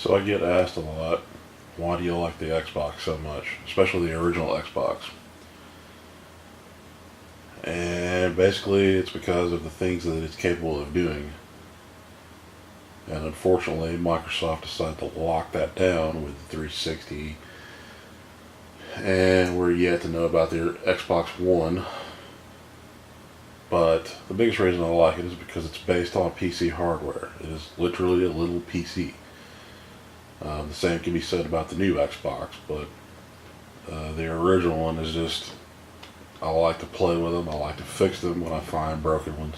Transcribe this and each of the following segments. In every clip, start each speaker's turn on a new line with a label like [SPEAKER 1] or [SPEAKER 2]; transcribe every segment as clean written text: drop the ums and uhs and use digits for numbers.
[SPEAKER 1] So I get asked a lot, why do you like the Xbox so much, especially the original Xbox? And basically it's because of the things that it's capable of doing. And unfortunately, Microsoft decided to lock that down with the 360. And we're yet to know about their Xbox One. But the biggest reason I like it is because it's based on PC hardware. It is literally a little PC. The same can be said about the new Xbox, but the original one is just, I like to play with them. I like to fix them when I find broken ones.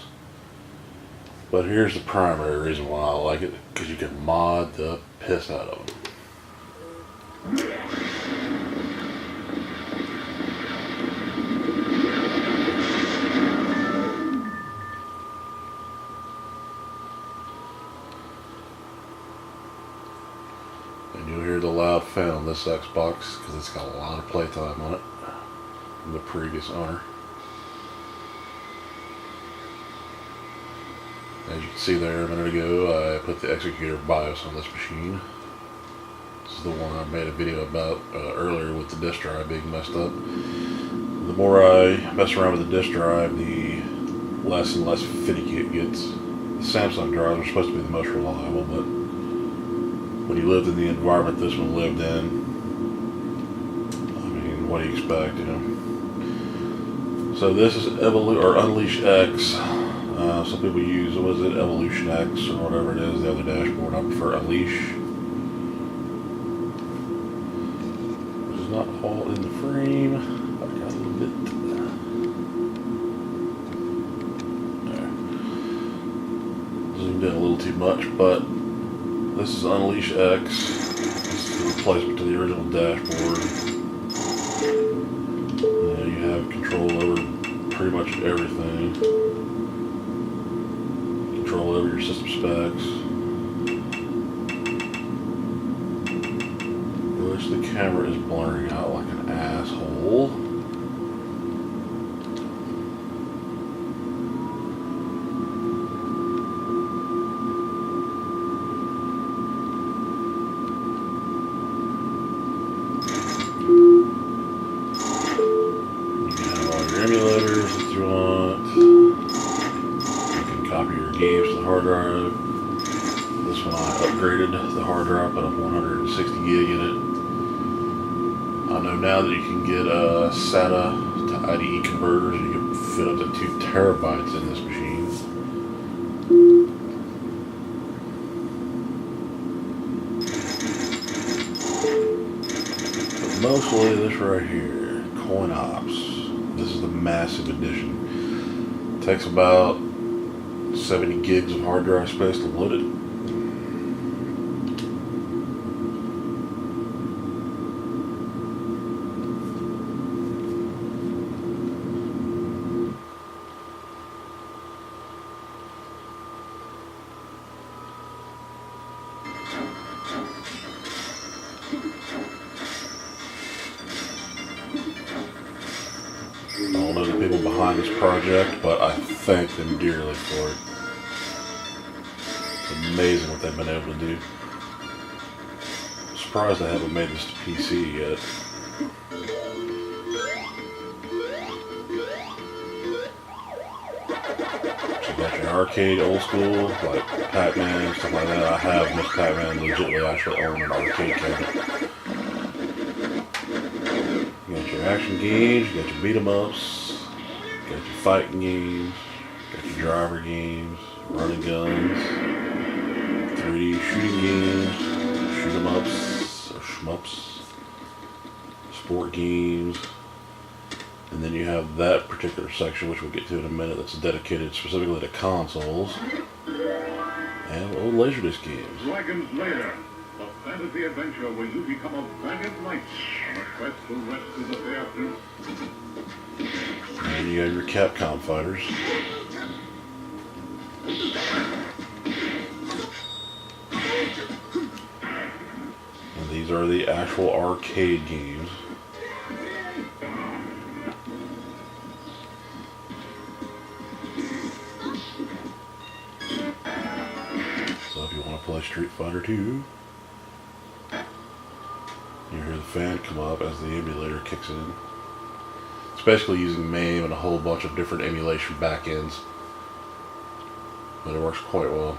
[SPEAKER 1] But here's the primary reason why I like it, because you can mod the piss out of them. And you'll hear the loud fan on this Xbox because it's got a lot of playtime on it from the previous owner. As you can see there a minute ago, I put the executor BIOS on this machine. This is the one I made a video about earlier with the disk drive being messed up. The more I mess around with the disk drive, the less and less finicky it gets. The Samsung drives are supposed to be the most reliable, but when you lived in the environment this one lived in, I mean, what do you expect, you know? So this is Unleash X. Some people use, what is it, Evolution X or whatever it is, the other dashboard. I prefer Unleash, which is not all in the frame. I got a little bit there. Zoomed in a little too much, but this is Unleash X. This is the replacement to the original dashboard. You have control over pretty much everything. Control over your system specs. Which the camera is blurring out like an asshole. Emulators if you want. You can copy your games to the hard drive. This one I upgraded the hard drive, put a 160 gig in it. I know now that you can get SATA to IDE converters. You can fit up to 2 terabytes in this machine. But mostly this right here, CoinOps. This is the massive edition. It takes about 70 gigs of hard drive space to load it. I don't know the people behind this project, but I thank them dearly for it. It's amazing what they've been able to do. I'm surprised they haven't made this to PC yet. So you got your arcade old school, like Pac-Man, stuff like that. I have Miss Pac-Man legitimately actually own an arcade cabinet. You got your action games, you got your beat 'em ups, you got your fighting games, you got your driver games, running guns, 3D shooting games, shoot 'em ups or shmups, sport games, and then you have that particular section, which we'll get to in a minute, that's dedicated specifically to consoles and old Laserdisc games.
[SPEAKER 2] Dragon's Lair, a fantasy adventure where you become a valiant knight on a quest to rescue the fair prince.
[SPEAKER 1] And you have your Capcom fighters. And these are the actual arcade games. So if you want to play Street Fighter 2, You hear the fan come up as the emulator kicks in. Especially using MAME and a whole bunch of different emulation backends. But it works quite well.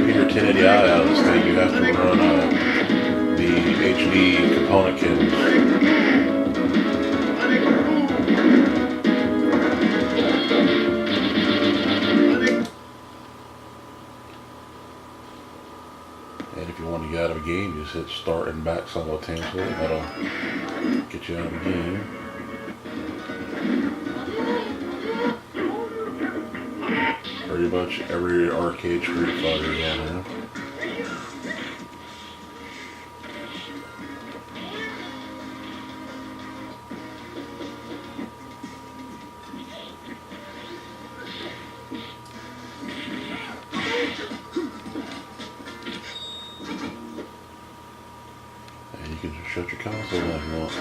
[SPEAKER 1] Your 1080i out of this thing, you have to run the HD component cables. And if you want to get out of a game, you just hit start and back simultaneously. That'll get you out of the game. Pretty much every arcade Street Fighter is on here. And you can just shut your console down if you want to.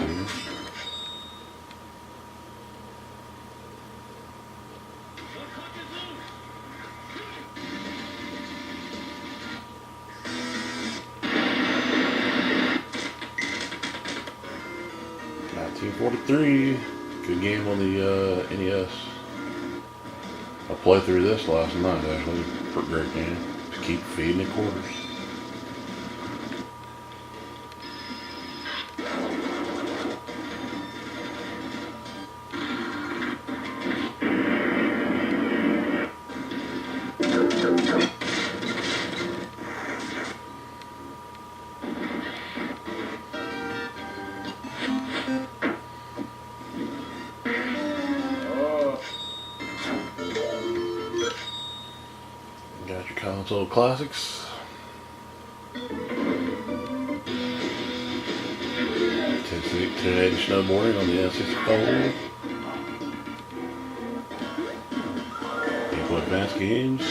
[SPEAKER 1] '43, good game on the NES. I played through this last night actually. Pretty great game. Just keep feeding it quarters. Got your console classics. 1080 snowboarding on the N64. Game Boy Advance games.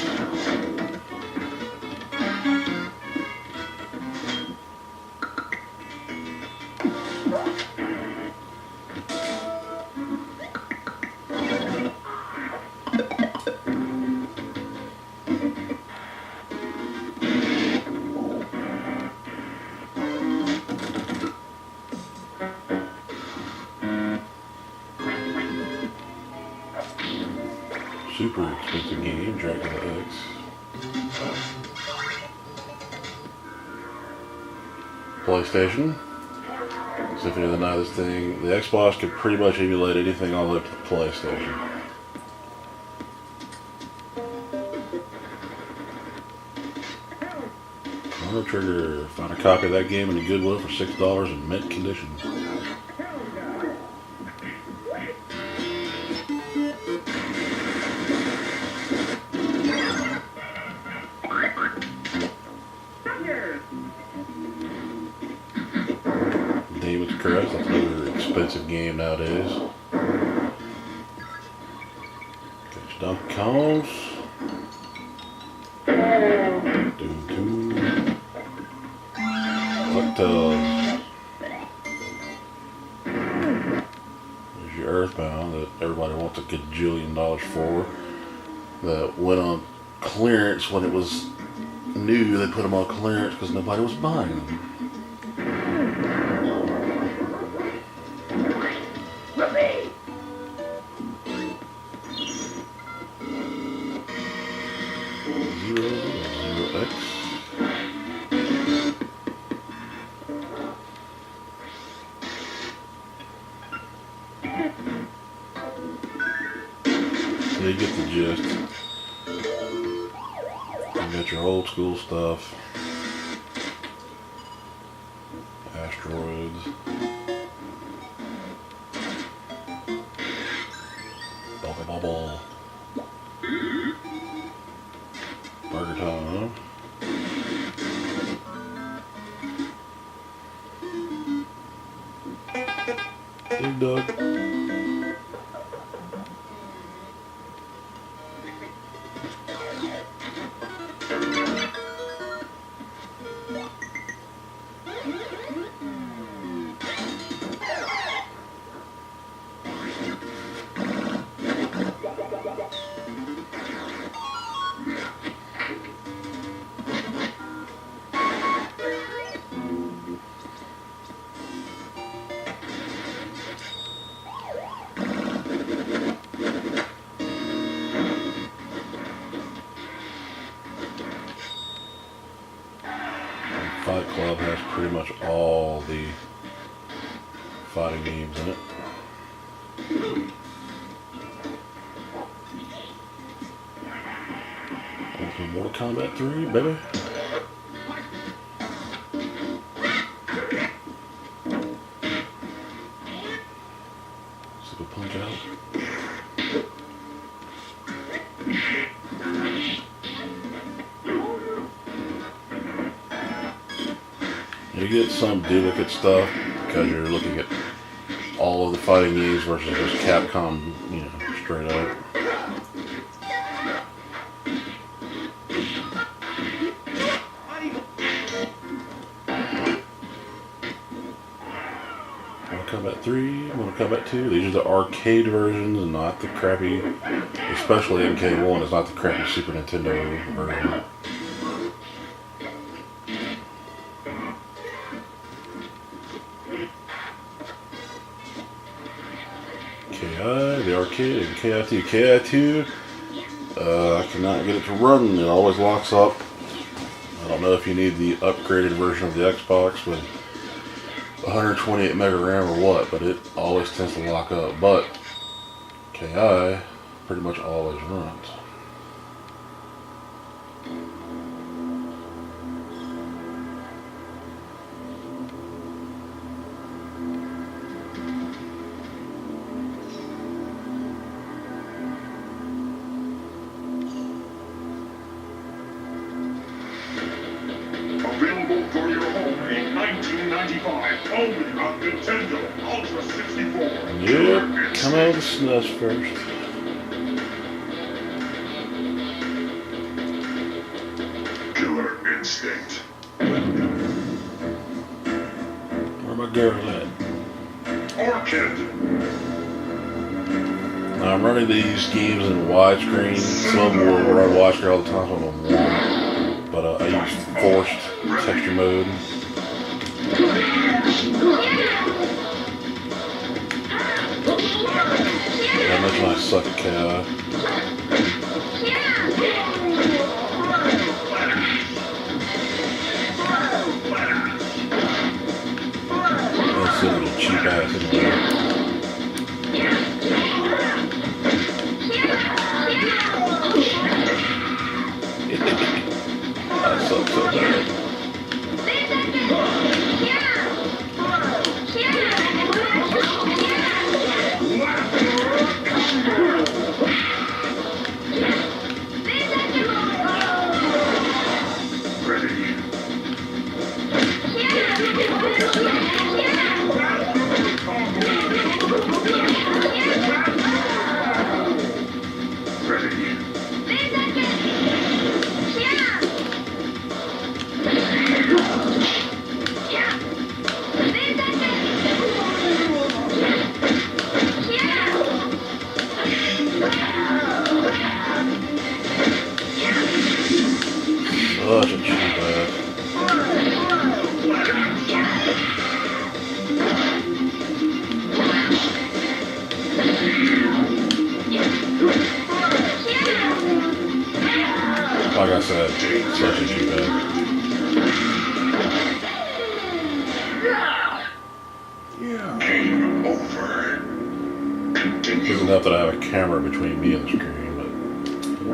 [SPEAKER 1] Super expensive game, Dracula X. PlayStation. Symphony of the Night, this thing. The Xbox could pretty much emulate anything all the way up to the PlayStation. Chrono Trigger. Found a copy of that game in the Goodwill for $6 in mint condition. Demon's Crest, that's another expensive game nowadays. Got your Donkey Kongs. DuckTales. There's your Earthbound that everybody wants a gajillion dollars for. That went on clearance when it was new. They put them on clearance because nobody was buying them. So you get the gist. You got your old school stuff. Asteroids. Bubble bubble. Burger time. Big Doug. 5 Club has pretty much all the fighting games in it. Welcome to Mortal Kombat 3, baby. Super punch out. You get some duplicate stuff because you're looking at all of the fighting games versus just Capcom, you know, straight up. Mortal Kombat 3, Mortal Kombat 2, these are the arcade versions and not the crappy, especially MK1 is not the crappy Super Nintendo version. KI, the arcade, and KI2. KI2, I cannot get it to run. It always locks up. I don't know if you need the upgraded version of the Xbox with 128 mega RAM or what, but it always tends to lock up. But KI pretty much always runs.
[SPEAKER 2] Available for your home in 1995, only on Nintendo Ultra 64.
[SPEAKER 1] Yep, come out of the SNES first.
[SPEAKER 2] Killer Instinct.
[SPEAKER 1] Where my girl at?
[SPEAKER 2] Orchid.
[SPEAKER 1] Now I'm running these games in widescreen. Some will run widescreen all the time, some of them won't. But I use forced texture mode. I mentioned I suck at KI. That's sort of a cheap ass anyway. I suck so bad. Such a cheap ass. Like I said, such a cheap ass.
[SPEAKER 2] Game over.
[SPEAKER 1] It doesn't help that I have a camera between me and the screen. So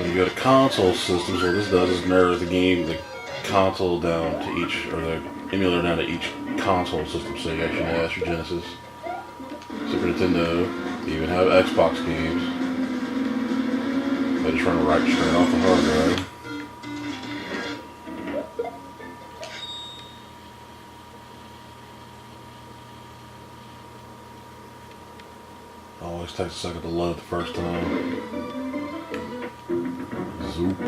[SPEAKER 1] you got a console system, so what this does is narrows the game, the console down to each, or the emulator down to each console system. So you got your NES, your Genesis, Super Nintendo, you even have Xbox games. They just run right straight off the hard drive. Always takes a second to load the first time. Zoop.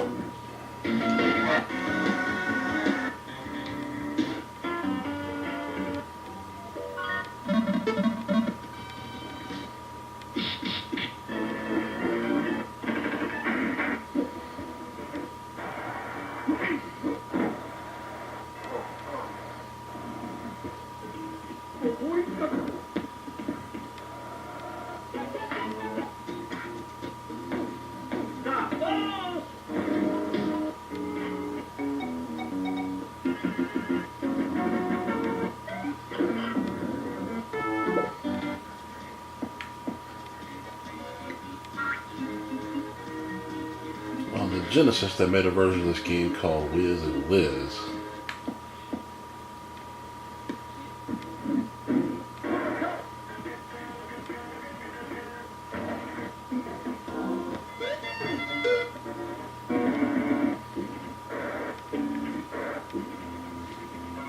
[SPEAKER 1] On the Genesis, they made a version of this game called Wiz and Liz.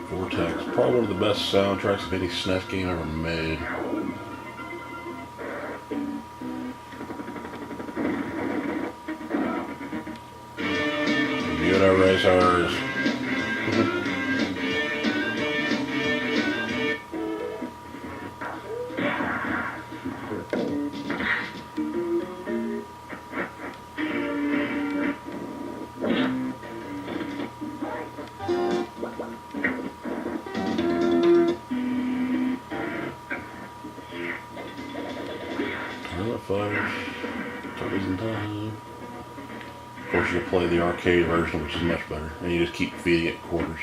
[SPEAKER 1] Vortex, probably one of the best soundtracks of any SNES game ever made. Computer racers. Turtles in Time. Of course, you play the arcade version, which is much better, and you just keep feeding it quarters.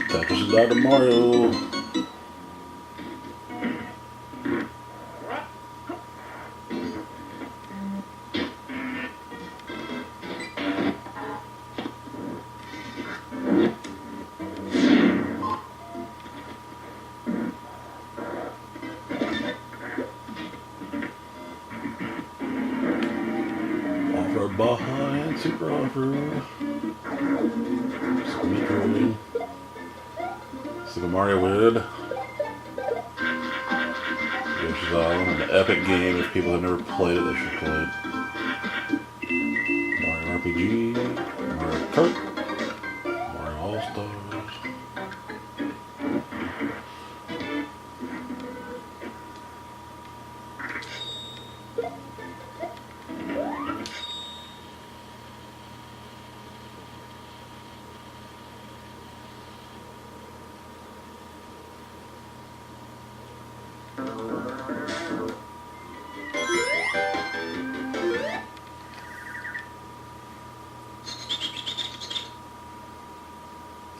[SPEAKER 1] Tetris and Dr. Mario. Off-road Baja and Super Off-road. Metroid. Super Mario World. Yoshi's Island, an epic game. If people have never played it, they should play it. Mario RPG, Mario Kart, Mario All-Stars.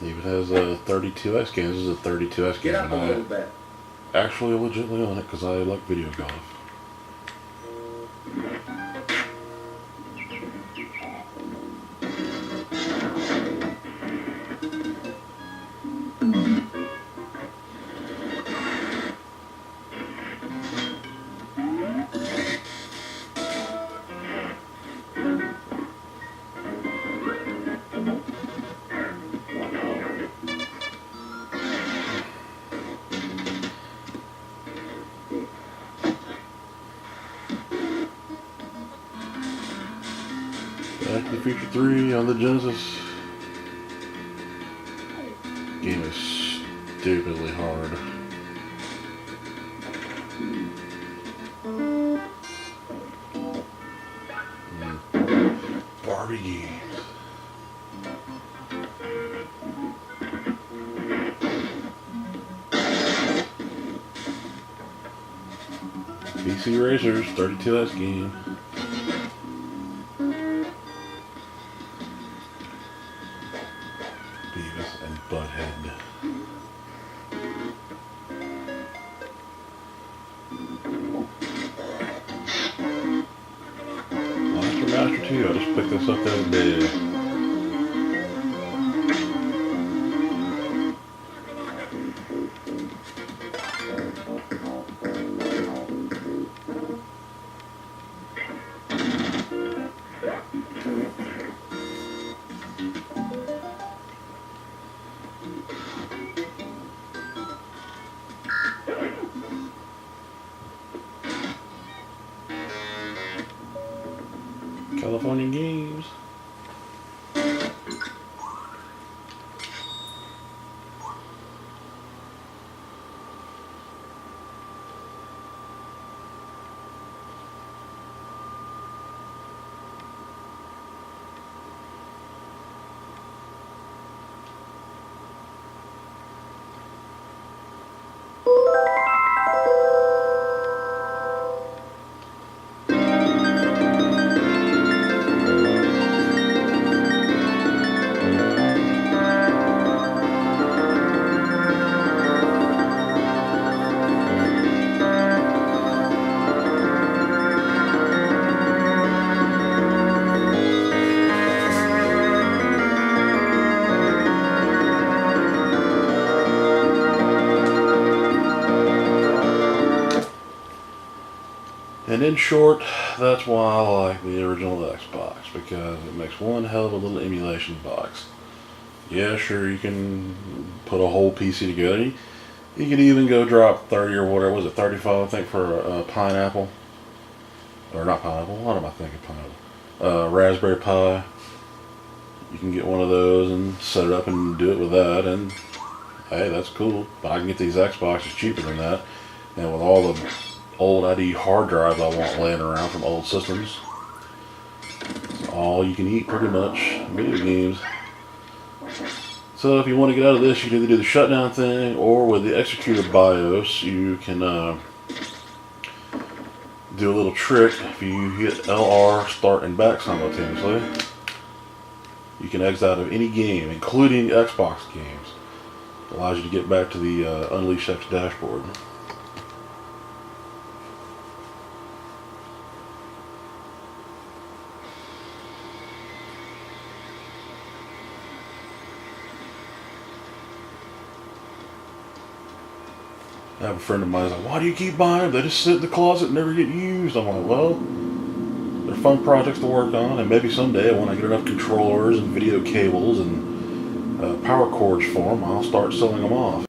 [SPEAKER 1] It even has a 32X game. This is a 32X game, and I actually legitimately own it because I like video golf. Back to the Future 3 on the Genesis. Game is stupidly hard. Party games. PC Racers 32S game. Beavis and Butthead. Master 2, I just picked this up the other day. California games. And in short, that's why I like the original Xbox, because it makes one hell of a little emulation box. Yeah, sure, you can put a whole PC together. You could even go drop 30 or whatever, was it 35 I think for a pineapple? Or not pineapple, what am I thinking pineapple? Raspberry Pi. You can get one of those and set it up and do it with that, and hey, that's cool. But I can get these Xboxes cheaper than that, and with all the old ID hard drives I want laying around from old systems. It's all you can eat pretty much, video games. So if you want to get out of this, you can either do the shutdown thing, or with the executor BIOS, you can do a little trick. If you hit LR start and back simultaneously, you can exit out of any game, including Xbox games. It allows you to get back to the Unleash X dashboard. I have a friend of mine who's like, why do you keep buying them? They just sit in the closet and never get used. I'm like, well, they're fun projects to work on, and maybe someday when I get enough controllers and video cables and power cords for them, I'll start selling them off.